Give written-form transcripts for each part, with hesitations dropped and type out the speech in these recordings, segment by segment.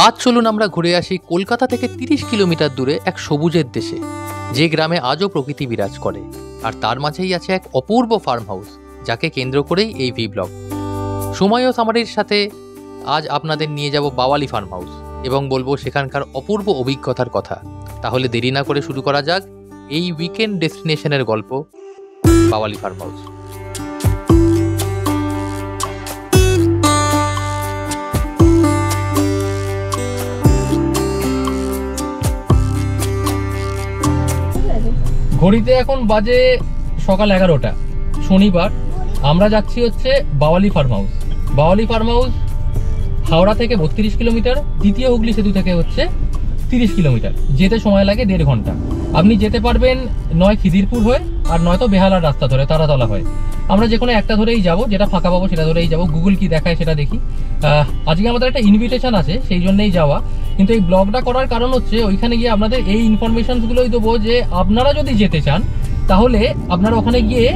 আজ চলুন আমরা ঘুরে আসি কলকাতা থেকে 30 কিলোমিটার দূরে এক সবুজের দেশে, যে গ্রামে আজও প্রকৃতি বিরাজ করে, আর তার মাঝেই আছে এক অপূর্ব ফার্ম হাউস, যাকে কেন্দ্র করেই এই ভি ব্লগ। সময় ও সামারির সাথে আজ আপনাদের নিয়ে যাব বাওয়ালি ফার্ম হাউস এবং বলবো সেখানকার অপূর্ব অভিজ্ঞতার কথা। তাহলে দেরি না করে শুরু করা যাক এই উইকেন্ড ডেস্টিনেশনের গল্প, বাওয়ালি ফার্ম হাউস। ঘড়িতে এখন বাজে সকাল 11টা, শনিবার। আমরা যাচ্ছি হচ্ছে বাওয়ালি farm house. বাওয়ালি farm house Howrah থেকে 32 কিলোমিটার, দ্বিতীয় হুগলি সেতু থেকে হচ্ছে 30 কিলোমিটার। যেতে সময় লাগে 1.5 ঘন্টা। আপনি যেতে পারবেন নয় খিদিরপুর হয়ে, আর নয়তো বেহালার রাস্তা ধরে, তারাতলা হয়ে। আমরা যে কোনো একটা ধরেই যাব, যেটা ফাঁকা পাবো সেটা ধরেই যাব। গুগল কি দেখায় সেটা দেখি। আজকে আমাদের একটা ইনভিটেশন আছে, সেই জন্যই যাওয়া। কিন্তু এই ব্লগটা করার কারণ হচ্ছে ওইখানে গিয়ে আপনাদের এই ইনফরমেশনসগুলোই দেবো যে আপনারা যদি যেতে চান তাহলে আপনারা ওখানে গিয়ে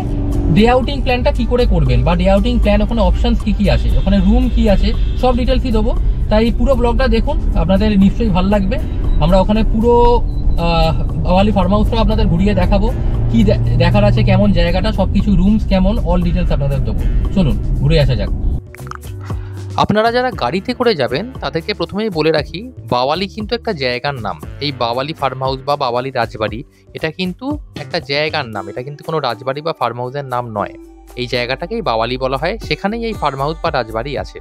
ডে আউটিং প্ল্যানটা কি করে করবেন, বা ডে আউটিং প্ল্যান ওখানে অপশনস কি কি আসে, ওখানে রুম কি আছে, সব ডিটেলসই দেবো। তাই পুরো ব্লগটা দেখুন, আপনাদের নিশ্চয়ই ভালো লাগবে। আমরা ওখানে পুরো বাওয়ালি ফার্ম হাউসটা আপনাদের ঘুরিয়ে দেখাবো, কি দেখার আছে, কেমন জায়গাটা, সবকিছু, রুমস কেমন, অল ডিটেলস আপনাদের দেবো। চলুন ঘুরে আসা যাক। আপনারা যারা গাড়িতে করে যাবেন তাদেরকে প্রথমেই বলে রাখি, বাওয়ালি কিন্তু একটা জায়গার নাম। এই বাওয়ালি ফার্ম হাউস বা বাওয়ালি রাজবাড়ি, এটা কিন্তু একটা জায়গার নাম, এটা কিন্তু কোনো রাজবাড়ি বা ফার্ম হাউসের নাম নয়। এই জায়গাটাকেই বাওয়ালি বলা হয়, সেখানেই এই ফার্ম হাউস বা রাজবাড়ি আছে।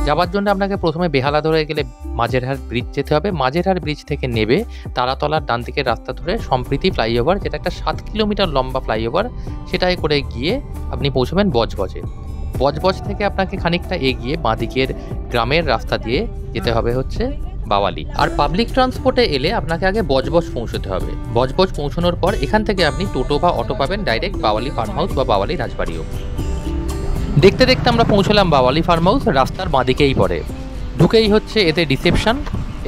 যাওয়ার জন্য আপনাকে প্রথমে বেহালা ধরে গেলে মাঝেরহাট ব্রিজ যেতে হবে। মাঝেরহাট ব্রিজ থেকে নেবে তারাতলার ডান দিকের রাস্তা ধরে সম্প্রীতি ফ্লাইওভার, যেটা একটা 7 কিলোমিটার লম্বা ফ্লাইওভার, সেটাই করে গিয়ে আপনি পৌঁছবেন বজবজে। বজবজ থেকে আপনাকে খানিকটা এগিয়ে বাঁদিকের গ্রামের রাস্তা দিয়ে যেতে হবে হচ্ছে বাওয়ালি। আর পাবলিক ট্রান্সপোর্টে এলে আপনাকে আগে বজবজ পৌঁছতে হবে। বজবজ পৌঁছানোর পর এখান থেকে আপনি টোটো বা অটো পাবেন ডাইরেক্ট বাওয়ালি ফার্ম হাউস বা বাওয়ালি রাজবাড়িও। দেখতে দেখতে আমরা পৌঁছলাম বাওয়ালি ফার্ম হাউস। রাস্তার বাঁদিকেই পড়ে, ঢুকেই হচ্ছে এতে রিসেপশন।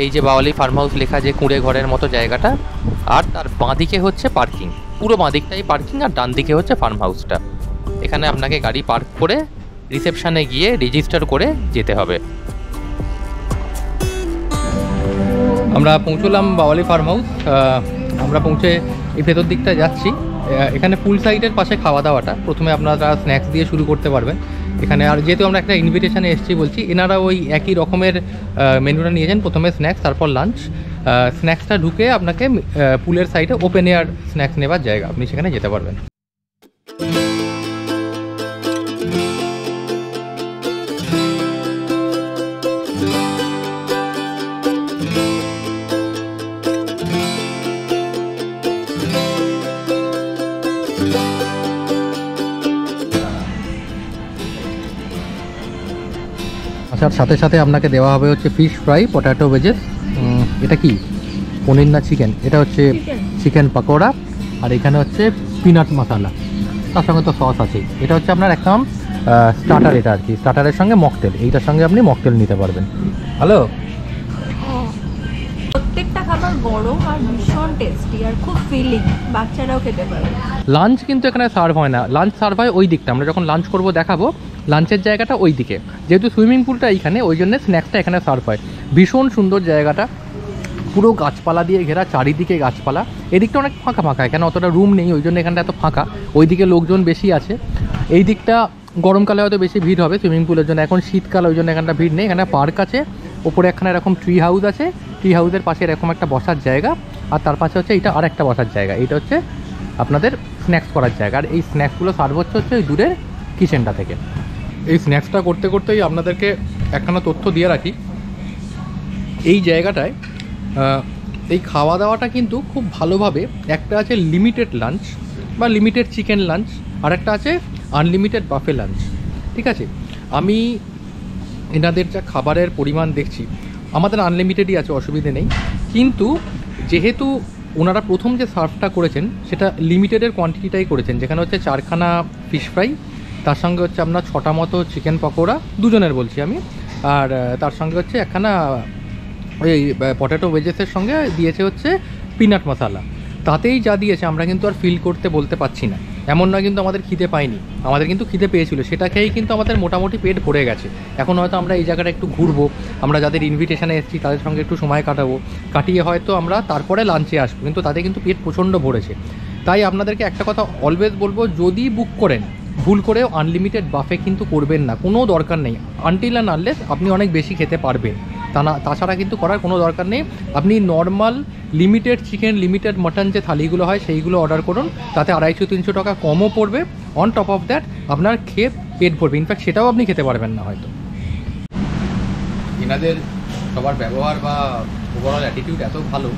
এই যে বাওয়ালি ফার্ম হাউস লেখা, যে কুঁড়ে ঘরের মতো জায়গাটা, আর তার বাঁদিকে হচ্ছে পার্কিং। পুরো বাঁদিকটাই পার্কিং, আর ডান দিকে হচ্ছে ফার্ম হাউসটা। এখানে আপনাকে গাড়ি পার্ক করে রিসেপশনে গিয়ে রেজিস্টার করে যেতে হবে। আমরা পৌঁছলাম বাওয়ালি ফার্ম হাউস। আমরা পৌঁছে এই ভেতর দিকটা যাচ্ছি। এখানে পুল সাইডের পাশে খাওয়া দাওয়াটা প্রথমে আপনারা স্ন্যাক্স দিয়ে শুরু করতে পারবেন এখানে। আর যেহেতু আমরা একটা ইনভিটেশনে এসেছি বলছি, এনারা ওই একই রকমের মেনুটা নিয়েছেন, প্রথমে স্ন্যাক্স তারপর লাঞ্চ। স্ন্যাক্সটা ঢুকে আপনাকে পুলের সাইডে ওপেন এয়ার স্ন্যাক্স নেবার জায়গা, আপনি সেখানে যেতে পারবেন। আসার সাথে সাথে আপনাকে দেওয়া হবে হচ্ছে ফিশ ফ্রাই, পটাটো ভেজেস। এটা কি পনির না চিকেন? এটা হচ্ছে চিকেন পকোড়া। আর এখানে হচ্ছে পিনাট মশলা, তার সঙ্গে তো সস আছেই। এটা হচ্ছে আপনার একদম স্টার্টার, এটা আর কি স্টার্টারের সঙ্গে মকটেল, এইটার সঙ্গে আপনি মকটেল নিতে পারবেন। হ্যালো, প্রত্যেকটা খাবার গরম আর ভীষণ টেস্টি আর খুব ফিলিং, বাচ্চারাও খেতে পারে। লাঞ্চ কিন্তু এখানে সার্ভ হয় না, লাঞ্চ সার্ভ হয় ওই দিকটা। আমরা যখন লাঞ্চ করব দেখাবো, লাঞ্চের জায়গাটা ওই দিকে। যেহেতু সুইমিং পুলটা এইখানে, ওই জন্য স্ন্যাক্সটা এখানে সার্ভ হয়। ভীষণ সুন্দর জায়গাটা, পুরো গাছপালা দিয়ে ঘেরা, চারিদিকে গাছপালা। এদিকটা অনেক ফাঁকা ফাঁকা, এখানে অতটা রুম নেই, ওই জন্য এখানটা এত ফাঁকা। ওই দিকে লোকজন বেশি আছে। এই দিকটা গরমকালে হয়তো বেশি ভিড় হবে সুইমিং পুলের জন্য, এখন শীতকাল, ওই জন্য এখানটা ভিড় নেই। এখানে পার্ক আছে, ওপরে একখানে এরকম ট্রি হাউস আছে, ট্রি হাউসের পাশে এরকম একটা বসার জায়গা, আর তার পাশে হচ্ছে এটা আর একটা বসার জায়গা। এইটা হচ্ছে আপনাদের স্ন্যাক্স করার জায়গা। আর এই স্ন্যাক্সগুলো সার্ভ হচ্ছে ওই দূরের কিচেনটা থেকে। এই স্ন্যাক্সটা করতে করতেই আপনাদেরকে একখানা তথ্য দিয়ে রাখি। এই জায়গাটায় এই খাওয়া দাওয়াটা কিন্তু খুব ভালোভাবে, একটা আছে লিমিটেড লাঞ্চ বা লিমিটেড চিকেন লাঞ্চ, আর একটা আছে আনলিমিটেড বাফে লাঞ্চ। ঠিক আছে, আমি এনাদের যা খাবারের পরিমাণ দেখছি, আমাদের আনলিমিটেডই আছে, অসুবিধে নেই। কিন্তু যেহেতু ওনারা প্রথম যে সার্ভটা করেছেন সেটা লিমিটেডের কোয়ান্টিটিটাই করেছেন, যেখানে হচ্ছে 4খানা ফিশ ফ্রাই, তার সঙ্গে হচ্ছে আপনার 6টা মতো চিকেন পকোড়া, দুজনের বলছি আমি, আর তার সঙ্গে হচ্ছে একখানা ওই পটেটো ভেজেসের সঙ্গে দিয়েছে হচ্ছে পিনাট মশলা। তাতেই যা দিয়েছে আমরা কিন্তু আর ফিল করতে বলতে পারছি না। এমন নয় কিন্তু আমাদের খিদে পাইনি, আমাদের কিন্তু খিদে পেয়েছিল, সেটা খেয়েই কিন্তু আমাদের মোটামুটি পেট ভরে গেছে। এখন হয়তো আমরা এই জায়গাটা একটু ঘুরবো, আমরা যাদের ইনভিটেশনে এসেছি তাদের সঙ্গে একটু সময় কাটিয়ে হয়তো আমরা তারপরে লাঞ্চে আসবো, কিন্তু তাতে কিন্তু পেট প্রচণ্ড ভরেছে। তাই আপনাদেরকে একটা কথা অলওয়েজ বলবো, যদি বুক করেন ভুল করেও আনলিমিটেড বাফে কিন্তু করবেন না, কোনো দরকার নেই। আনটিল অ্যান্ড আনলেস আপনি অনেক বেশি খেতে পারবেন, তাছাড়া কিন্তু করার কোনো দরকার নেই। আপনি normal limited chicken, limited mutton যে থালিগুলো হয় সেইগুলো অর্ডার করুন, তাতে 250-300 টাকা কমও পড়বে। অন টপ অফ দ্যাট আপনার খেয়ে পেট ভরবে, ইনফ্যাক্ট সেটাও আপনি খেতে পারবেন না হয়তো। এনাদের সবার ব্যবহার বা ওভারঅল অ্যাটিটিউড এত ভালো।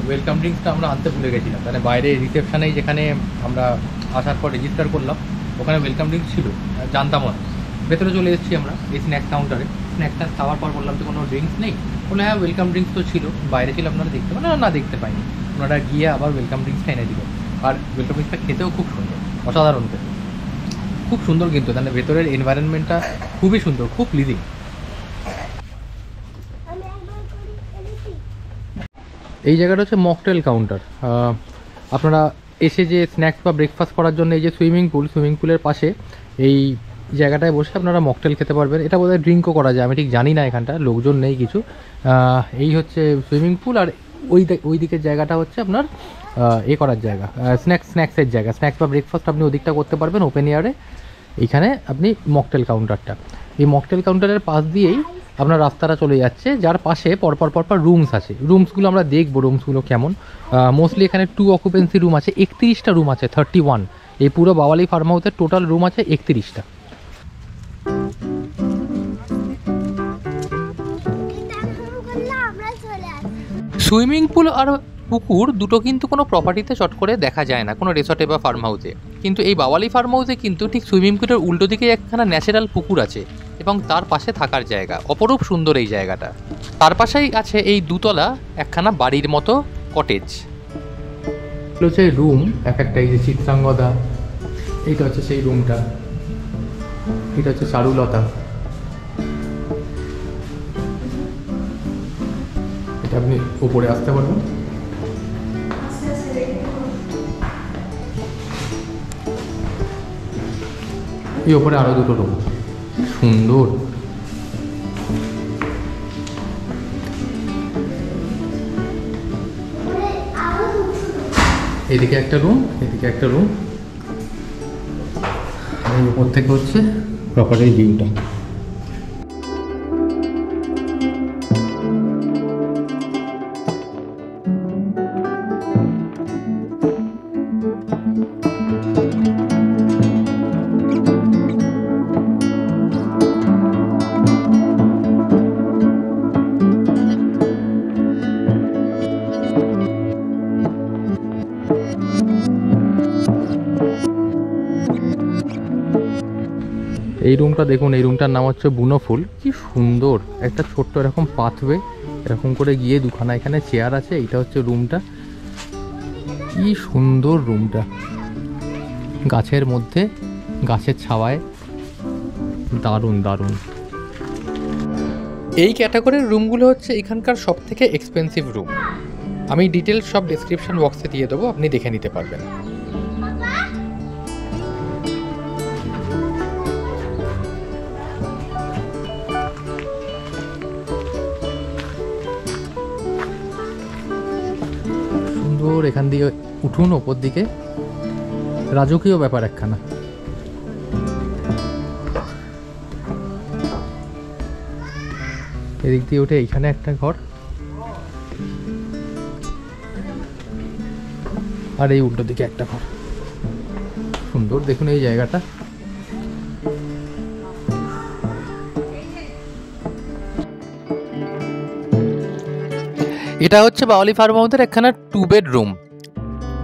ওয়েলকাম ড্রিঙ্কসটা আমরা আনতে ভুলে গেছিলাম, মানে বাইরে রিসেপশানেই যেখানে আমরা আসার পর রেজিস্টার করলাম ওখানে ওয়েলকাম ড্রিঙ্কস ছিল, জানতামও না। ভেতরে চলে এসেছি আমরা এই স্ন্যাক্স কাউন্টারে, স্ন্যাক্সটা খাওয়ার পর বললাম তো কোনো ড্রিঙ্কস নেই, বলে হ্যাঁ ওয়েলকাম ড্রিঙ্কস তো ছিল, বাইরে ছিল আপনারা দেখতে পান না, দেখতে পাইনি। ওনারা গিয়ে আবার ওয়েলকাম ড্রিঙ্কসটা এনে দিল, আর ওয়েলকাম ড্রিঙ্কসটা খেতেও খুব সুন্দর, অসাধারণ খেতে, খুব সুন্দর কিন্তু, মানে ভেতরের এনভায়রনমেন্টটা খুবই সুন্দর, খুব প্লিজিং। এই জায়গাটা হচ্ছে মকটেল কাউন্টার। আপনারা এসে যে স্ন্যাক্স বা ব্রেকফাস্ট করার জন্য এই যে সুইমিং পুলের পাশে এই জায়গাটায় বসে আপনারা মকটেল খেতে পারবেন। এটা বোধহয় ড্রিঙ্কও করা যায়, আমি ঠিক জানি না, এখানটা লোকজন নেই কিছু। এই হচ্ছে সুইমিং পুল, আর ওই দিকের জায়গাটা হচ্ছে আপনার করার জায়গা, স্ন্যাক্সের জায়গা, স্ন্যাক্স বা ব্রেকফাস্ট আপনি ওদিকটা করতে পারবেন ওপেন এয়ারে। এইখানে আপনি মকটেল কাউন্টারটা, এই মকটেল কাউন্টারের পাশ দিয়েই আপনার রাস্তাটা চলে যাচ্ছে, যার পাশে পরপর রুমস আছে। রুমসগুলো আমরা দেখবো রুমসগুলো কেমন। মোস্টলি এখানে 2 অকুপেন্সি রুম আছে, 31টা রুম আছে, 31। এই পুরো বাওয়ালি ফার্ম হাউসের টোটাল রুম আছে 31টা। সুইমিং পুল আর পুকুর দুটো কিন্তু কোনো প্রপার্টিতে চট করে দেখা যায় না, কোনো রিসর্টে বা ফার্ম হাউসে। কিন্তু এই বাওয়ালি ফার্ম হাউসে কিন্তু ঠিক সুইমিং পুলের উল্টো দিকে একখানা ন্যাচারাল পুকুর আছে এবং তার পাশে থাকার জায়গা, অপরূপ সুন্দর এই জায়গাটা। তার পাশেই আছে এই দুতলা একখানা বাড়ির মতো কটেজ। হচ্ছে রুম এক একটা, এই যে চিত্রাঙ্গদা, এইটা হচ্ছে সেই রুমটা, এটা হচ্ছে চারুলতা, এটা আপনি উপরে আসতে পারবেন। এই ওপরে আরো দুটো রুম, সুন্দর। এদিকে একটা রুম, এদিকে একটা রুম, এই উপর থেকে হচ্ছে প্রপার্টির ভিউটা। এই রুমটা দেখুন, এই রুমটার নাম হচ্ছে বুনোফুল। কি সুন্দর একটা ছোট্ট এরকম পাথওয়ে, এরকম করে গিয়ে দুখানা এখানে চেয়ার আছে। এইটা হচ্ছে রুমটা, কি সুন্দর রুমটা, গাছের মধ্যে, গাছের ছাওয়ায়, দারুণ দারুণ। এই ক্যাটাগরির রুমগুলো হচ্ছে এখানকার সব থেকে এক্সপেন্সিভ রুম। আমি ডিটেলস সব ডেসক্রিপশন বক্সে দিয়ে দেবো, আপনি দেখে নিতে পারবেন। এখান দিয়ে উঠুন ওপর দিকে, রাজকীয় ব্যাপার একখানা। এদিক দিয়ে উঠে এইখানে একটা ঘর, আর এই উল্টো দিকে একটা ঘর। সুন্দর দেখুন এই জায়গাটা। এটা হচ্ছে বাওয়ালি ফার্ম হাউসের একখানা 2 বেডরুম।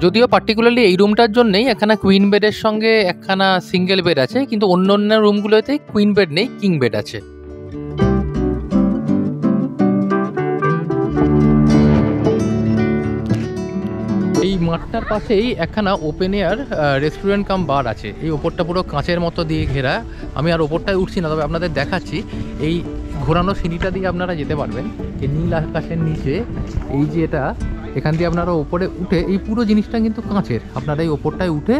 যদিও পার্টিকুলারলি এই রুমটার জন্যই একখানা কুইন বেডের সঙ্গে একখানা সিঙ্গেল বেড আছে, কিন্তু অন্য অন্য রুমগুলোতে কুইন বেড নেই, কিং বেড আছে। এই মাঠটার পাশেই একখানা ওপেন এয়ার রেস্টুরেন্ট কাম বার আছে। এই ওপরটা পুরো কাঁচের মতো দিয়ে ঘেরা। আমি আর ওপরটায় উঠছি না, তবে আপনাদের দেখাচ্ছি। এই ঘোরানো সিঁড়িটা দিয়ে আপনারা যেতে পারবেন এই নীল আকাশের নিচে। এই যে এটা, এখান দিয়ে আপনারা ওপরে উঠে, এই পুরো জিনিসটা কিন্তু কাঁচের, আপনারা এই ওপরটায় উঠে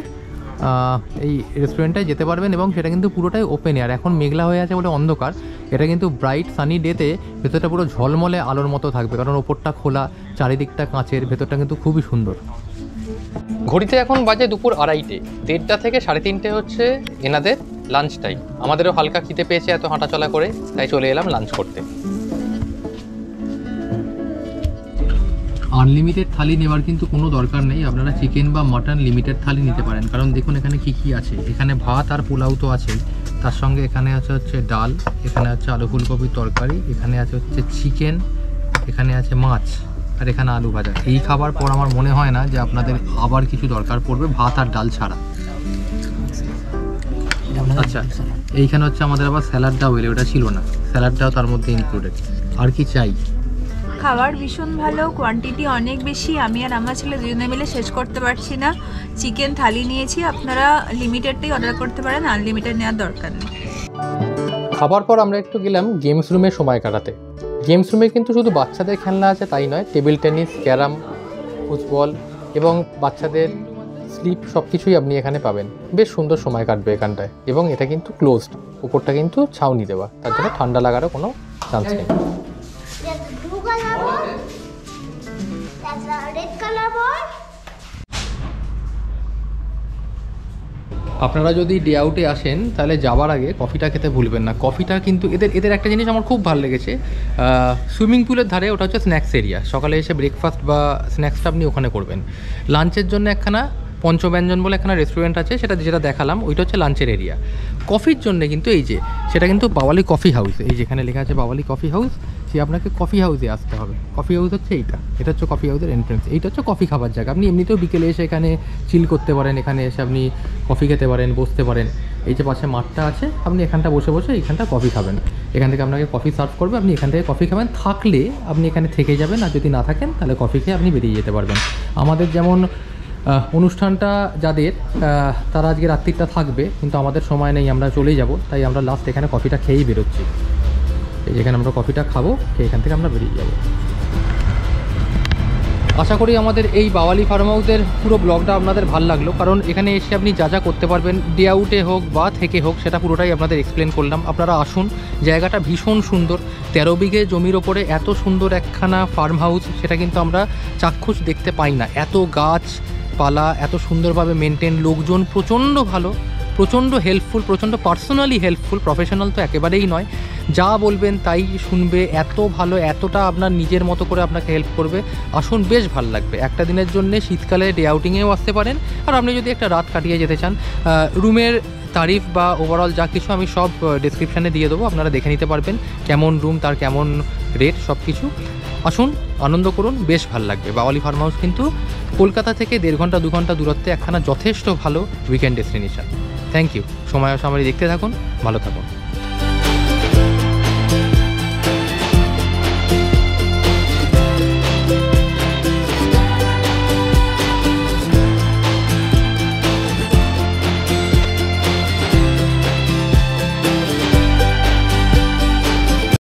এই রেস্টুরেন্টটায় যেতে পারবেন এবং সেটা কিন্তু পুরোটাই ওপেন এয়ার। এখন মেঘলা হয়ে আছে বলে অন্ধকার, এটা কিন্তু ব্রাইট সানি ডেতে ভেতরটা পুরো ঝলমলে আলোর মতো থাকবে, কারণ ওপরটা খোলা, চারিদিকটা কাঁচের, ভেতরটা কিন্তু খুবই সুন্দর। ঘড়িতে এখন বাজে দুপুর 2:30, 1:30 থেকে 3:30 হচ্ছে এনাদের লাঞ্চ টাইম। আমাদেরও হালকা খিদে পেয়েছে এত হাঁটাচলা করে, তাই চলে এলাম লাঞ্চ করতে। আনলিমিটেড থালি নেওয়ার কিন্তু কোনো দরকার নেই, আপনারা চিকেন বা মাটন লিমিটেড থালি নিতে পারেন, কারণ দেখুন এখানে কি কি আছে। এখানে ভাত আর পোলাও তো আছেই, তার সঙ্গে এখানে আছে হচ্ছে ডাল, এখানে আছে আলু ফুলকপির তরকারি, এখানে আছে হচ্ছে চিকেন, এখানে আছে মাছ, আর এখানে আলু ভাজা। এই খাবার পর আমার মনে হয় না যে আপনাদের আবার কিছু দরকার পড়বে ভাত আর ডাল ছাড়া। আচ্ছা, এইখানে হচ্ছে আমাদের আবার স্যালাডটাও এলো, ওটা ছিল না, স্যালাডটাও তার মধ্যে ইনক্লুডেড। আর কি চাই? খাবার ভীষণ ভালো, কোয়ান্টিটি অনেক বেশি, আমি আর আমার ছেলে দুজনে মিলে শেষ করতে পারছি না। চিকেন থালি নিয়েছি, আপনারা লিমিটেডটাই অর্ডার করতে পারেন, আনলিমিটেড নেওয়ার দরকার নেই। খাবার পর আমরা একটু গেলাম গেমস রুমে সময় কাটাতে। গেমস রুমে কিন্তু শুধু বাচ্চাদের খেলনা আছে তাই নয়, টেবিল টেনিস, ক্যারাম, ফুটবল এবং বাচ্চাদের স্লিপ সব কিছুই আপনি এখানে পাবেন। বেশ সুন্দর সময় কাটবে এখানটায়, এবং এটা কিন্তু ক্লোজড, উপরটা কিন্তু ছাউনি দেওয়া, তার জন্য ঠান্ডা লাগারও কোনো চান্স নেই। There's a blue color ball. There's a red color ball. আপনারা যদি ডে আউটে আসেন তাহলে যাওয়ার আগে কফিটা খেতে ভুলবেন না। কফিটা কিন্তু এদের একটা জিনিস আমার খুব ভালো লেগেছে, সুইমিং পুলের ধারে ওটা হচ্ছে স্ন্যাক্স এরিয়া। সকালে এসে ব্রেকফাস্ট বা স্ন্যাক্সটা আপনি ওখানে করবেন। লাঞ্চের জন্য একখানা পঞ্চব্যঞ্জন বলে একখানা রেস্টুরেন্ট আছে, যেটা দেখালাম, ওইটা হচ্ছে লাঞ্চের এরিয়া। কফির জন্য কিন্তু এই যে সেটা কিন্তু বাওয়ালি কফি হাউস, এই যেখানে লেখা আছে বাওয়ালি কফি হাউস, সে আপনাকে কফি হাউসে আসতে হবে। কফি হাউস হচ্ছে এটা হচ্ছে কফি হাউসের এন্ট্রেন্স। এইটা হচ্ছে কফি খাবার জায়গা। আপনি এমনিতেও বিকেলে এসে এখানে চিল করতে পারেন, এখানে এসে আপনি কফি খেতে পারেন, বসতে পারেন। এই যে পাশে মাঠটা আছে, আপনি এখানটা বসে এইখানটা কফি খাবেন। এখান থেকে আপনাকে কফি সার্ভ করবে, আপনি এখান থেকে কফি খাবেন। থাকলে আপনি এখানে থেকে যাবেন, আর যদি না থাকেন তাহলে কফি খেয়ে আপনি বেরিয়ে যেতে পারবেন। আমাদের যেমন অনুষ্ঠানটা যাদের তারা আজকে রাত্রিটা থাকবে, কিন্তু আমাদের সময় নেই, আমরা চলেই যাব, তাই আমরা লাস্ট এখানে কফিটা খেয়েই বেরোচ্ছি। এই যেখানে আমরা কফিটা খাবো, খেয়ে এখান থেকে আমরা বেরিয়ে যাব। আশা করি আমাদের এই বাওয়ালি ফার্ম হাউসের পুরো ব্লগটা আপনাদের ভালো লাগলো, কারণ এখানে এসে আপনি যা যা করতে পারবেন, ডে আউটে হোক বা থেকে হোক, সেটা পুরোটাই আপনাদের এক্সপ্লেন করলাম। আপনারা আসুন, জায়গাটা ভীষণ সুন্দর। 13 বিঘে জমির ওপরে এত সুন্দর একখানা ফার্ম হাউস, সেটা কিন্তু আমরা চাক্ষুষ দেখতে পাই না। এত গাছপালা, এত সুন্দরভাবে মেনটেন, লোকজন প্রচণ্ড ভালো, প্রচণ্ড হেল্পফুল, প্রচণ্ড পার্সোনালি হেল্পফুল, প্রফেশনাল তো একেবারেই নয়। যা বলবেন তাই শুনবে, এত ভালো, এতটা আপনার নিজের মতো করে আপনাকে হেল্প করবে। আসুন, বেশ ভালো লাগবে। একটা দিনের জন্য শীতকালে ডে আউটিংয়েও আসতে পারেন, আর আপনি যদি একটা রাত কাটিয়ে যেতে চান, রুমের তারিফ বা ওভারঅল যা কিছু আমি সব ডেসক্রিপশানে দিয়ে দেবো, আপনারা দেখে নিতে পারবেন কেমন রুম, তার কেমন রেট, সব কিছু। আসুন, আনন্দ করুন, বেশ ভালো লাগবে। বাওয়ালি ফার্ম হাউস কিন্তু কলকাতা থেকে 1.5 ঘন্টা 2 ঘন্টা দূরত্বে একখানা যথেষ্ট ভালো উইকেন্ড ডেস্টিনেশন। Thank you. সময় দেখতে থাকুন, ভালো থাকুন।